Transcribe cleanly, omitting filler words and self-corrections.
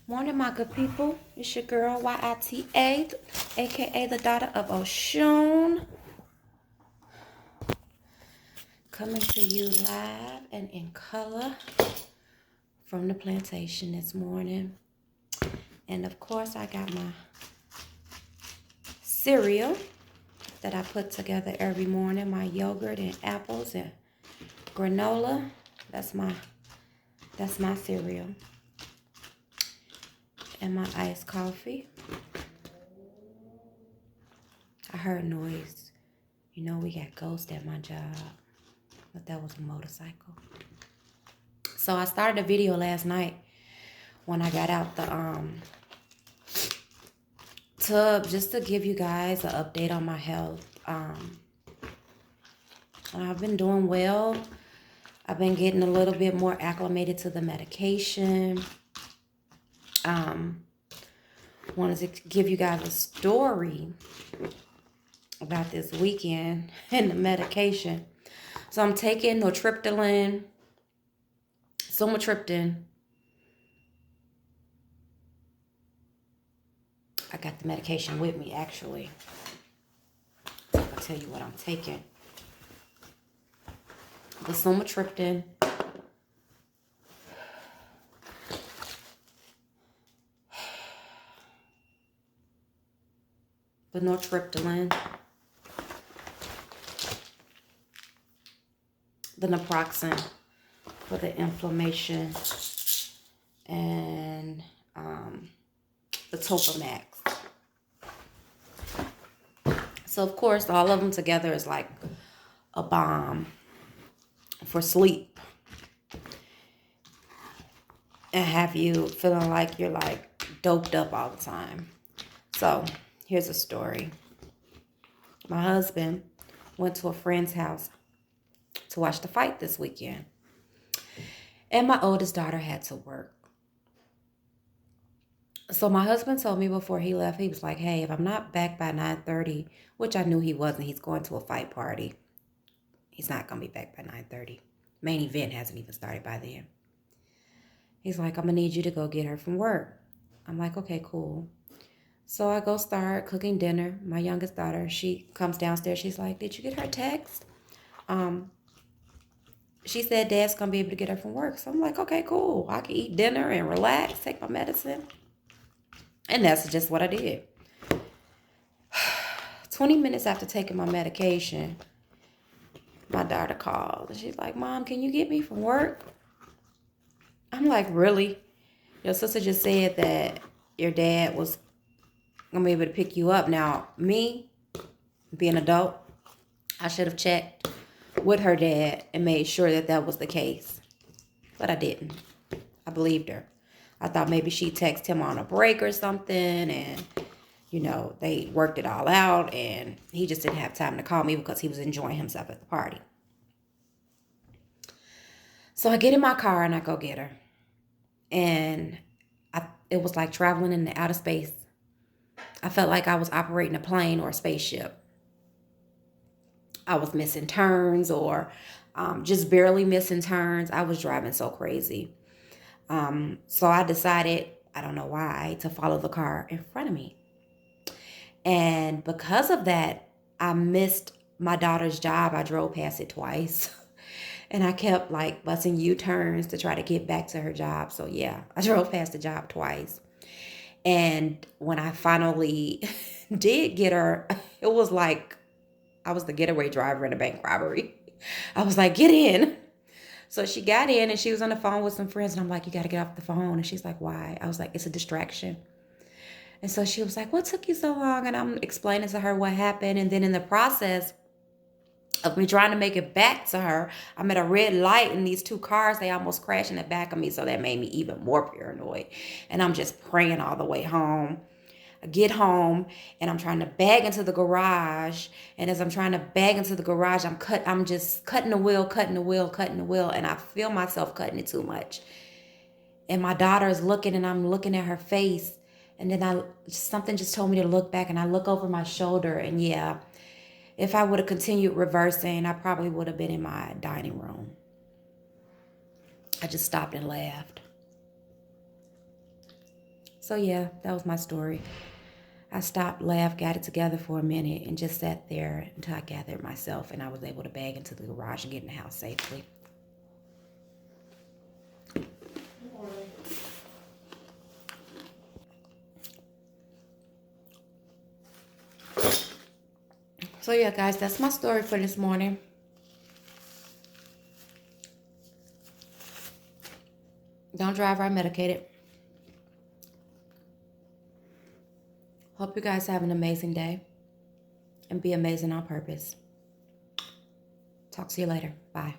Morning, my good people. It's your girl, YITA, aka the daughter of Oshun, coming to you live and in color from the plantation this morning. And of course, I got my cereal that I put together every morning, my yogurt and apples and granola. That's my cereal. And my iced coffee. I heard noise. You know, we got ghosts at my job, but that was a motorcycle. So I started a video last night when I got out the tub just to give you guys an update on my health. I've been doing well. I've been getting a little bit more acclimated to the medication. Wanted to give you guys a story about this weekend and the medication. So I'm taking nortriptyline, sumatriptan. I got the medication with me, actually. So I'll tell you what I'm taking. The sumatriptan, the nortriptyline, the naproxen for the inflammation, and the Topamax. So, of course, all of them together is like a bomb for sleep and have you feeling like you're like doped up all the time. So, here's a story. My husband went to a friend's house to watch the fight this weekend. And my oldest daughter had to work. So my husband told me before he left, he was like, hey, if I'm not back by 9:30, which I knew he wasn't, he's going to a fight party. He's not going to be back by 9:30. Main event hasn't even started by then. He's like, I'm going to need you to go get her from work. I'm like, okay, cool. So I go start cooking dinner. My youngest daughter, she comes downstairs. She's like, did you get her text? She said Dad's going to be able to get her from work. So I'm like, okay, cool. I can eat dinner and relax, take my medicine. And that's just what I did. 20 minutes after taking my medication, my daughter called. And she's like, Mom, can you get me from work? I'm like, really? Your sister just said that your dad was going to be able to pick you up. Now, me, being an adult, I should have checked with her dad and made sure that that was the case. But I didn't. I believed her. I thought maybe she'd text him on a break or something, and, you know, they worked it all out, and he just didn't have time to call me because he was enjoying himself at the party. So I get in my car and I go get her. And it was like traveling in the outer space. I felt like I was operating a plane or a spaceship. I was missing turns or just barely missing turns. I was driving so crazy. So I decided, I don't know why, to follow the car in front of me. And because of that, I missed my daughter's job. I drove past it twice. And I kept like busting U-turns to try to get back to her job. So yeah, I drove past the job twice. And when I finally did get her, it was like I was the getaway driver in a bank robbery. I was like, get in. So she got in and she was on the phone with some friends. And I'm like, you got to get off the phone. And she's like, why? I was like, it's a distraction. And so she was like, what took you so long? And I'm explaining to her what happened. And then in the process of me trying to make it back to her, I'm at a red light and these two cars, they almost crashed in the back of me. So that made me even more paranoid. And I'm just praying all the way home. I get home and I'm trying to bag into the garage. And as I'm trying to bag into the garage, I'm just cutting the wheel. And I feel myself cutting it too much. And my daughter is looking and I'm looking at her face. And then something just told me to look back and I look over my shoulder. And yeah, if I would have continued reversing, I probably would have been in my dining room. I just stopped and laughed. So yeah, that was my story. I stopped, laughed, got it together for a minute, and just sat there until I gathered myself and I was able to bag into the garage and get in the house safely. So yeah, guys, that's my story for this morning. Don't drive while medicated. Hope you guys have an amazing day and be amazing on purpose. Talk to you later. Bye.